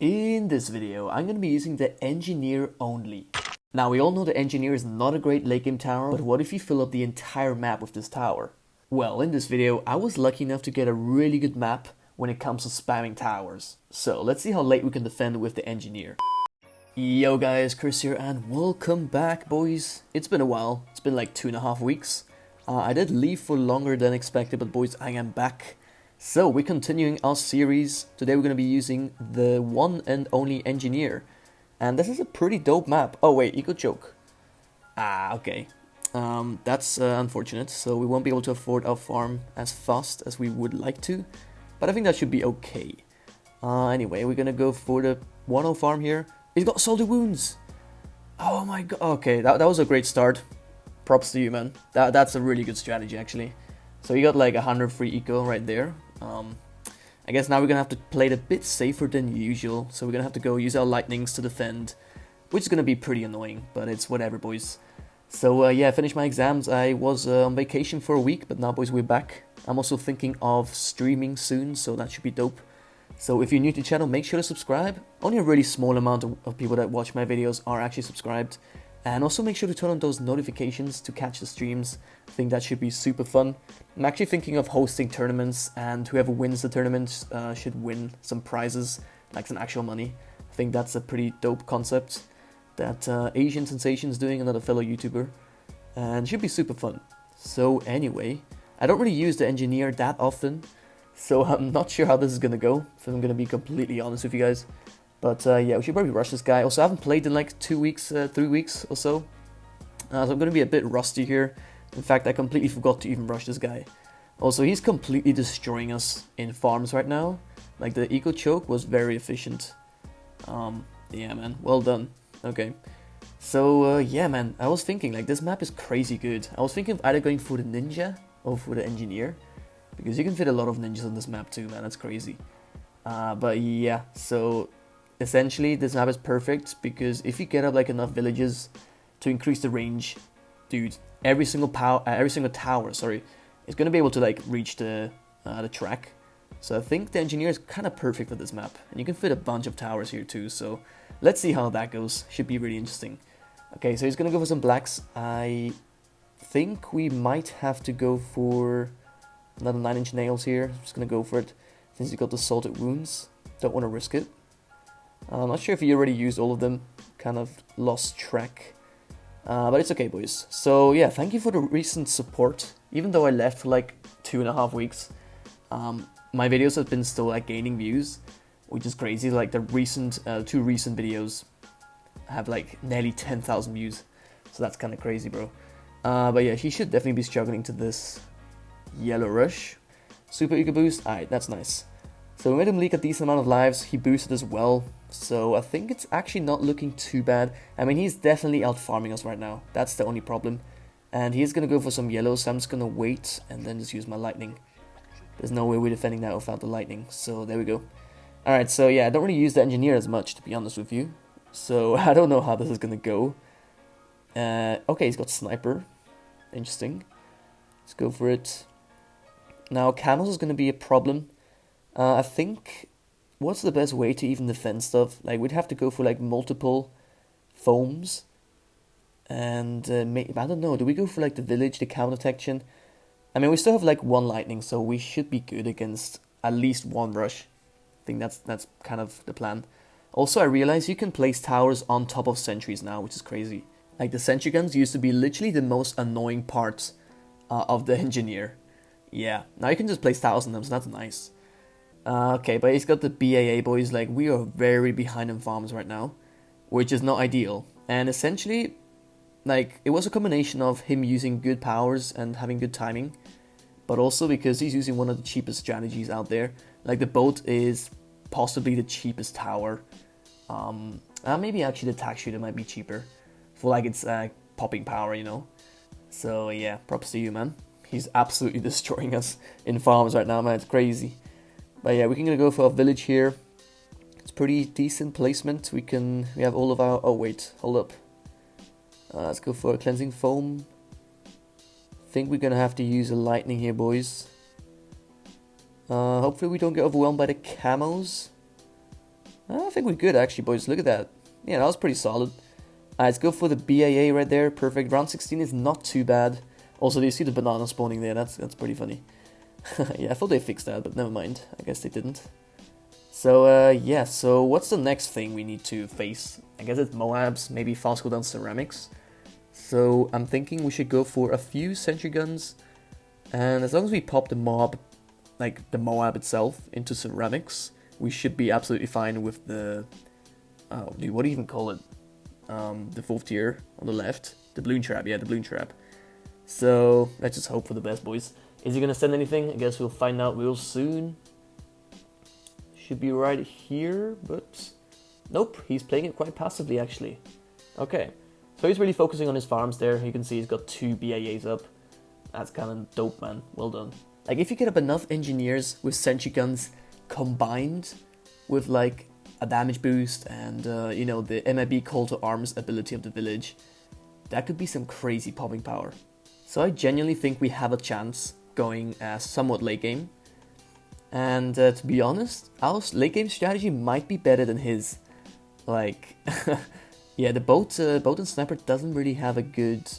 In this video, I'm going to be using the engineer only. Now, we all know the engineer is not a great late game tower, but what if you fill up the entire map with this tower? Well, in this video, I was lucky enough to get a really good map when it comes to spamming towers. So, let's see how late we can defend with the engineer. Yo guys, Chris here, and welcome back, boys. It's been a while. It's been like 2.5 weeks. I did leave for longer than expected, but boys, I am back. So, we're continuing our series. Today we're going to be using the one and only engineer. And this is a pretty dope map. Oh wait, eco choke. Okay. That's unfortunate, so we won't be able to afford our farm as fast as we would like to. But I think that should be okay. Anyway, we're going to go for the 1-0 farm here. He's got salty wounds. Oh my god. Okay, that was a great start. Props to you, man. That's a really good strategy, actually. So you got like 100 free eco right there. I guess now we're gonna have to play it a bit safer than usual. So we're gonna have to go use our lightnings to defend, which is gonna be pretty annoying, but it's whatever, boys. So yeah, I finished my exams. I was on vacation for a week, but now, boys, we're back. I'm also thinking of streaming soon, so that should be dope. So if you're new to the channel, make sure to subscribe. Only a really small amount of people that watch my videos are actually subscribed. And also make sure to turn on those notifications to catch the streams. I think that should be super fun. I'm actually thinking of hosting tournaments, and whoever wins the tournament should win some prizes, like some actual money. I think that's a pretty dope concept that Asian Sensation's doing, another fellow YouTuber. And it should be super fun. So anyway, I don't really use the engineer that often, so I'm not sure how this is gonna go, if I'm gonna be completely honest with you guys. But yeah, we should probably rush this guy. Also, I haven't played in like 2 weeks, 3 weeks or so. So I'm going to be a bit rusty here. In fact, I completely forgot to even rush this guy. Also, he's completely destroying us in farms right now. Like, the eco choke was very efficient. Yeah, man, well done. Okay. So, yeah, man, I was thinking, like, this map is crazy good. I was thinking of either going for the ninja or for the engineer. Because you can fit a lot of ninjas on this map too, man, that's crazy. But yeah, so essentially this map is perfect because if you get up like enough villages to increase the range, dude, every single tower, sorry, is gonna be able to like reach the track. So I think the engineer is kind of perfect for this map, and you can fit a bunch of towers here too. So let's see how that goes. Should be really interesting. Okay, so he's gonna go for some blacks. I think we might have to go for another 9-inch nails here. I'm just gonna go for it since he got the salted wounds. Don't want to risk it. I'm not sure if he already used all of them. Kind of lost track. But it's okay, boys. So yeah, thank you for the recent support. Even though I left for like 2.5 weeks, my videos have been still like gaining views, which is crazy. Like the two recent videos have like nearly 10,000 views. So that's kind of crazy, bro. But yeah, he should definitely be struggling to this yellow rush. Super eco boost. Alright, that's nice. So we made him leak a decent amount of lives. He boosted as well. So I think it's actually not looking too bad. I mean, he's definitely out farming us right now. That's the only problem. And he's going to go for some yellow, so I'm just going to wait and then just use my lightning. There's no way we're defending that without the lightning. So there we go. Alright, so yeah, I don't really use the engineer as much, to be honest with you. So I don't know how this is going to go. Okay, he's got sniper. Interesting. Let's go for it. Now, cannons is going to be a problem. I think, what's the best way to even defend stuff? Like, we'd have to go for, like, multiple foams. And, I don't know, do we go for, like, the village, the counter protection? I mean, we still have, like, 1 lightning, so we should be good against at least 1 rush. I think that's kind of the plan. Also, I realize you can place towers on top of sentries now, which is crazy. Like, the sentry guns used to be literally the most annoying part of the engineer. Yeah, now you can just place towers on them, so that's nice. Okay, but he's got the BAA, boys. Like, we are very behind in farms right now, which is not ideal. And essentially, like, it was a combination of him using good powers and having good timing, but also because he's using one of the cheapest strategies out there. Like, the boat is possibly the cheapest tower. Maybe actually the tack shooter might be cheaper for, like, its popping power, you know? So, yeah, props to you, man. He's absolutely destroying us in farms right now, man. It's crazy. But yeah, we're gonna go for a village here. It's pretty decent placement. We have all of our. Oh wait, hold up. Let's go for a cleansing foam. I think we're gonna have to use a lightning here, boys. Hopefully we don't get overwhelmed by the camos. I think we're good actually, boys. Look at that. Yeah, that was pretty solid. Let's go for the BAA right there. Perfect. Round 16 is not too bad. Also, do you see the banana spawning there? That's pretty funny. Yeah, I thought they fixed that, but never mind. I guess they didn't. So, yeah, so what's the next thing we need to face? I guess it's Moabs, maybe fast cooldown ceramics. So, I'm thinking we should go for a few sentry guns. And as long as we pop the mob, like the Moab itself, into ceramics, we should be absolutely fine with the... Oh, dude, what do you even call it? The 4th tier on the left. The Bloon trap, yeah, the Bloon trap. So, let's just hope for the best, boys. Is he gonna send anything? I guess we'll find out real soon. Should be right here, but... Nope, he's playing it quite passively, actually. Okay, so he's really focusing on his farms there. You can see he's got 2 BAAs up. That's kind of dope, man. Well done. Like, if you get up enough engineers with sentry guns combined with, like, a damage boost and, you know, the MIB call to arms ability of the village, that could be some crazy popping power. So I genuinely think we have a chance going somewhat late game. And to be honest, our late game strategy might be better than his. Like, yeah, the boat and sniper doesn't really have a good,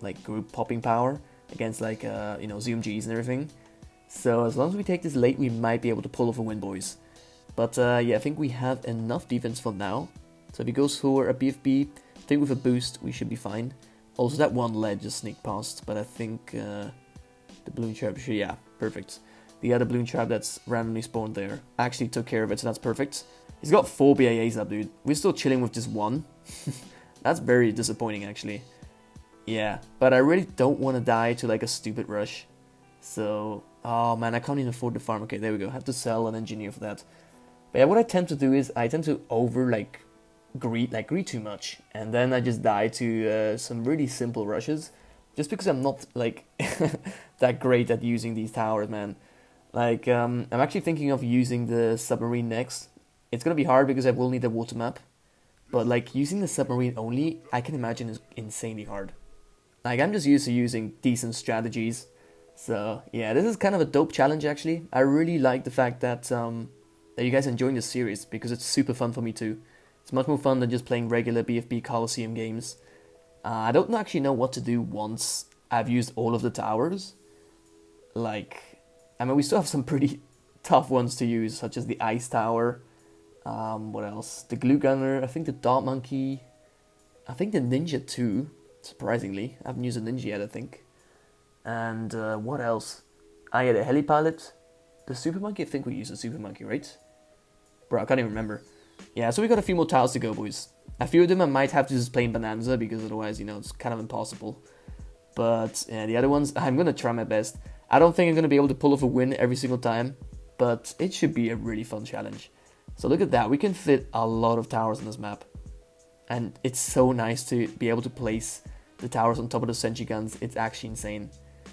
like, group popping power against, like, you know, ZMGs and everything. So as long as we take this late, we might be able to pull off a win, boys. But yeah, I think we have enough defense for now. So if he goes for a BFB, I think with a boost, we should be fine. Also, that one lead just sneaked past, but I think the Bloon trap should, yeah, perfect. The other Bloon trap that's randomly spawned there actually took care of it, so that's perfect. He's got 4 BAAs up, dude. We're still chilling with just 1. That's very disappointing, actually. Yeah, but I really don't want to die to, like, a stupid rush. So, oh man, I can't even afford the farm. Okay, there we go. I have to sell an engineer for that. But yeah, what I tend to do is I tend to greed too much, and then I just die to some really simple rushes, just because I'm not, like, that great at using these towers, man. Like, I'm actually thinking of using the submarine next. It's gonna be hard because I will need a water map, but, like, using the submarine only, I can imagine is insanely hard. Like, I'm just used to using decent strategies, so yeah, this is kind of a dope challenge, actually. I really like the fact that that you guys are enjoying this series, because it's super fun for me too. It's much more fun than just playing regular BFB Coliseum games. I don't actually know what to do once I've used all of the towers. Like, I mean, we still have some pretty tough ones to use, such as the Ice Tower. What else? The Glue Gunner, I think the Dart Monkey. I think the Ninja too, surprisingly. I haven't used a Ninja yet, I think. And what else? Yeah, the Helipilot. The Super Monkey, I think we used the Super Monkey, right? Bro, I can't even remember. Yeah, so we got a few more tiles to go, boys. A few of them I might have to just play in Bonanza, because otherwise, you know, it's kind of impossible. But yeah, the other ones, I'm going to try my best. I don't think I'm going to be able to pull off a win every single time, but it should be a really fun challenge. So look at that, we can fit a lot of towers on this map. And it's so nice to be able to place the towers on top of the sentry guns. It's actually insane.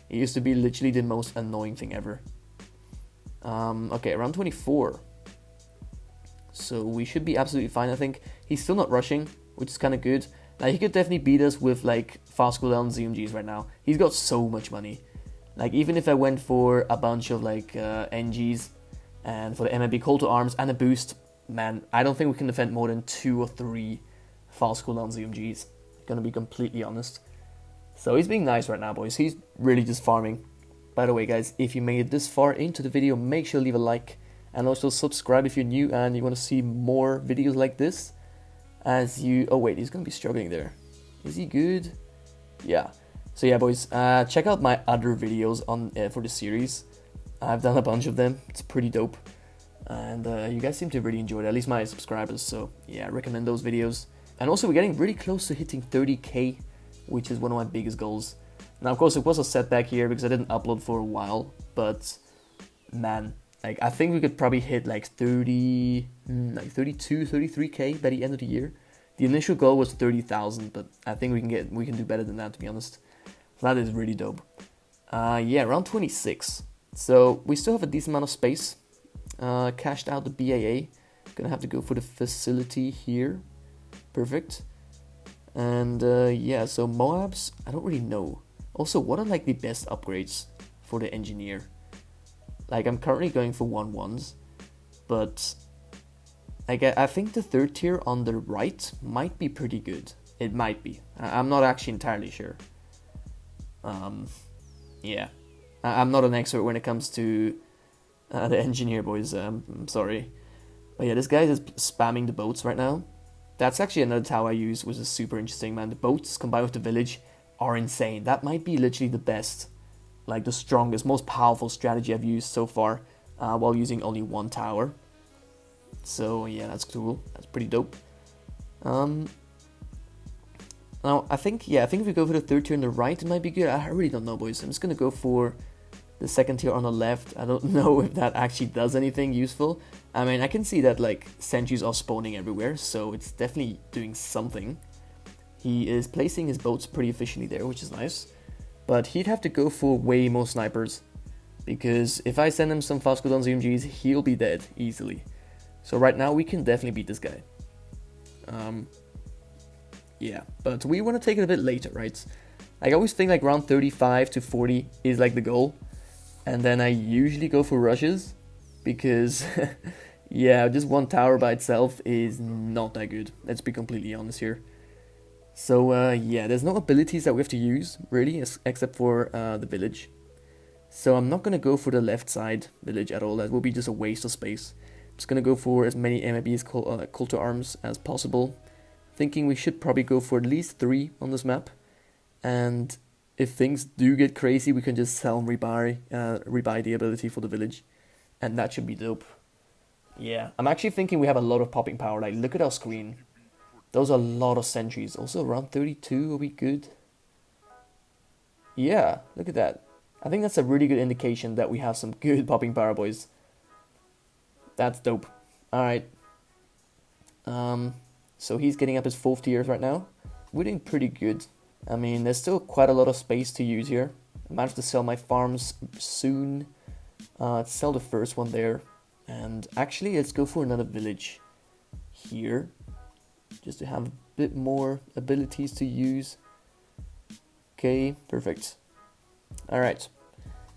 It used to be literally the most annoying thing ever. Okay, around 24. So we should be absolutely fine, I think. He's still not rushing, which is kind of good. Now, he could definitely beat us with, like, fast cooldown ZMGs right now. He's got so much money. Like, even if I went for a bunch of, like, engi's and for the MIB call to arms and a boost, man, I don't think we can defend more than 2 or 3 fast cooldown ZMGs. Gonna be completely honest. So he's being nice right now, boys. He's really just farming. By the way, guys, if you made it this far into the video, make sure to leave a like. And also subscribe if you're new and you want to see more videos like this. Oh wait, he's going to be struggling there. Is he good? Yeah. So yeah, boys, check out my other videos on for the series. I've done a bunch of them. It's pretty dope. And you guys seem to really enjoy it, at least my subscribers. So yeah, I recommend those videos. And also, we're getting really close to hitting 30k, which is one of my biggest goals. Now, of course, it was a setback here because I didn't upload for a while. But man, like, I think we could probably hit like 32, 33k by the end of the year. The initial goal was 30,000, but I think we can do better than that, to be honest. So that is really dope. Yeah, around 26. So we still have a decent amount of space. Cashed out the BAA. Gonna have to go for the facility here. Perfect. And yeah, so Moabs, I don't really know. Also, what are like the best upgrades for the engineer? Like, I'm currently going for 1-1s, but Like, I think the third tier on the right might be pretty good. It might be. I'm not actually entirely sure. Yeah. I'm not an expert when it comes to the engineer, boys. I'm sorry. But yeah, this guy is spamming the boats right now. That's actually another tower I use, which is super interesting, man. The boats combined with the village are insane. That might be literally the best, like the strongest, most powerful strategy I've used so far, while using only one tower. So yeah, that's cool. That's pretty dope. Now I think if we go for the third tier on the right, it might be good. I really don't know, boys. I'm just gonna go for the second tier on the left. I don't know if that actually does anything useful. I mean, I can see that like sentries are spawning everywhere, so it's definitely doing something. He is placing his boats pretty efficiently there, which is nice. But he'd have to go for way more snipers, because if I send him some fast cooldown ZMGs, he'll be dead easily. So right now we can definitely beat this guy. Yeah, but we want to take it a bit later, right? I always think like around 35 to 40 is like the goal. And then I usually go for rushes, because yeah, just one tower by itself is not that good. Let's be completely honest here. So yeah, there's no abilities that we have to use, really, except for the village. So I'm not going to go for the left side village at all. That will be just a waste of space. I'm just going to go for as many MIBs call to arms as possible. Thinking we should probably go for at least 3 on this map. And if things do get crazy, we can just sell and rebuy the ability for the village. And that should be dope. Yeah, I'm actually thinking we have a lot of popping power. Like, look at our screen. Those are a lot of sentries. Also, around 32, are we good? Yeah, look at that. I think that's a really good indication that we have some good popping power, boys. That's dope. Alright. So he's getting up his 4th tiers right now. We're doing pretty good. I mean, there's still quite a lot of space to use here. I might have to sell my farms soon. Sell the first one there. And actually, let's go for another village here, just to have a bit more abilities to use. Okay, perfect. Alright.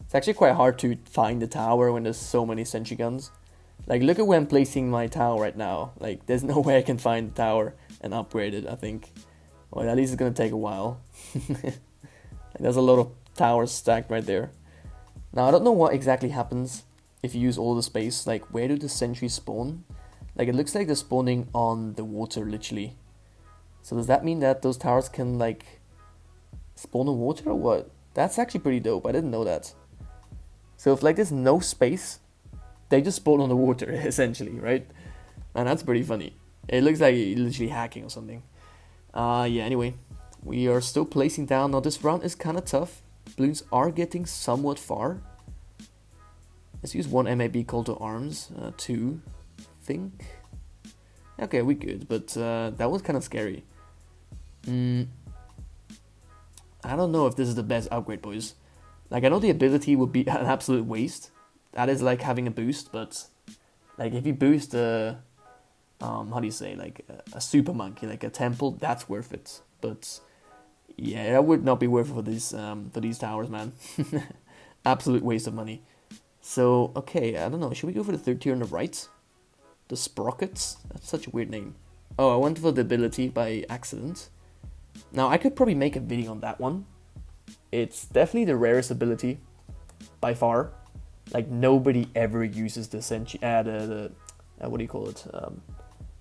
It's actually quite hard to find the tower when there's so many sentry guns. Like, look at where I'm placing my tower right now. Like, there's no way I can find the tower and upgrade it, I think. Well, at least it's gonna take a while. Like, there's a lot of towers stacked right there. Now, I don't know what exactly happens if you use all the space. Like, where do the sentries spawn? Like, it looks like they're spawning on the water, literally. So does that mean that those towers can, like, spawn on water or what? That's actually pretty dope. I didn't know that. So if, like, there's no space, they just spawn on the water, essentially, right? And that's pretty funny. It looks like you're literally hacking or something. Yeah, anyway. We are still placing down. Now, this round is kind of tough. Bloons are getting somewhat far. Let's use 1 MAB call to arms. 2, I think. Okay, we good, but that was kind of scary. I don't know if this is the best upgrade, boys. Like, I know the ability would be an absolute waste. That is like having a boost, but like if you boost a how do you say, like a super monkey, like a temple, that's worth it. But yeah, that would not be worth it for these towers, man. Absolute waste of money. So okay, I don't know. Should we go for the 3rd tier on the right? The Sprockets? That's such a weird name. Oh, I went for the ability by accident. Now I could probably make a video on that one. It's definitely the rarest ability by far. Like, nobody ever uses the what do you call it?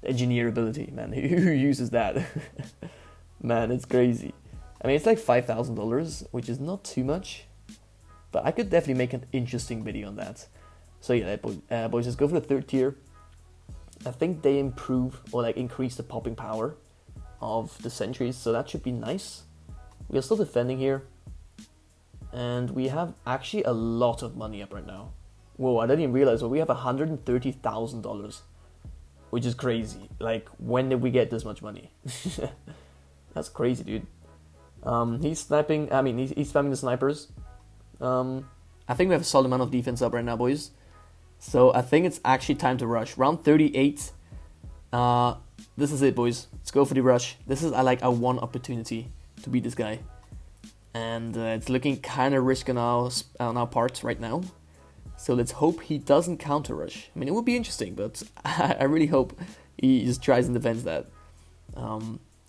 Engineer ability, man. Who uses that? Man, it's crazy. I mean, it's like $5,000, which is not too much, but I could definitely make an interesting video on that. So yeah, boys, let's go for the 3rd tier. I think they improve or like increase the popping power of the sentries, so that should be nice. We are still defending here. And we have actually a lot of money up right now. Whoa, I didn't even realize, but we have $130,000, which is crazy. Like, when did we get this much money? That's crazy, dude. He's sniping, I mean, he's spamming the snipers. I think we have a solid amount of defense up right now, boys. So I think it's actually time to rush. Round 38. This is it, boys. Let's go for the rush. This is like a one opportunity to beat this guy. And it's looking kind of risky on our part right now. So let's hope he doesn't counter rush. I mean, it would be interesting, but I really hope he just tries and defends that.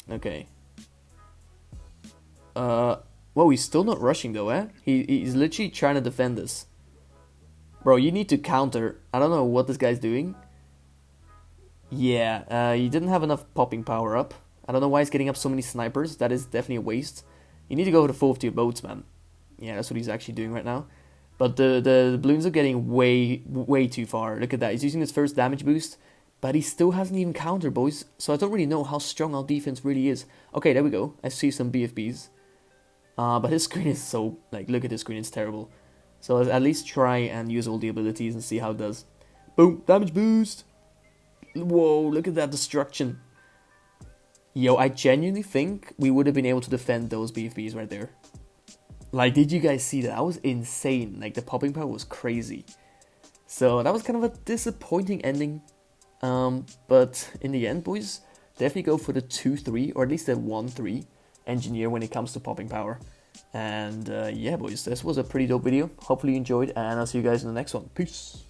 Okay. Whoa, he's still not rushing though, eh? He's literally trying to defend this. Bro, you need to counter. I don't know what this guy's doing. Yeah, he didn't have enough popping power up. I don't know why he's getting up so many snipers. That is definitely a waste. You need to go for the 4th-tier boats, man. Yeah, that's what he's actually doing right now. But the balloons are getting way too far. Look at that. He's using his first damage boost, but he still hasn't even countered, boys. So I don't really know how strong our defense really is. Okay, there we go. I see some BFBs. But his screen is so... Like, look at his screen. It's terrible. So at least try and use all the abilities and see how it does. Boom. Damage boost. Whoa, look at that destruction. Yo, I genuinely think we would have been able to defend those BFBs right there. Like, did you guys see that? That was insane. Like, the popping power was crazy. So that was kind of a disappointing ending. But in the end, boys, definitely go for the 2-3, or at least the 1-3 engineer when it comes to popping power. And yeah, boys, this was a pretty dope video. Hopefully you enjoyed, and I'll see you guys in the next one. Peace.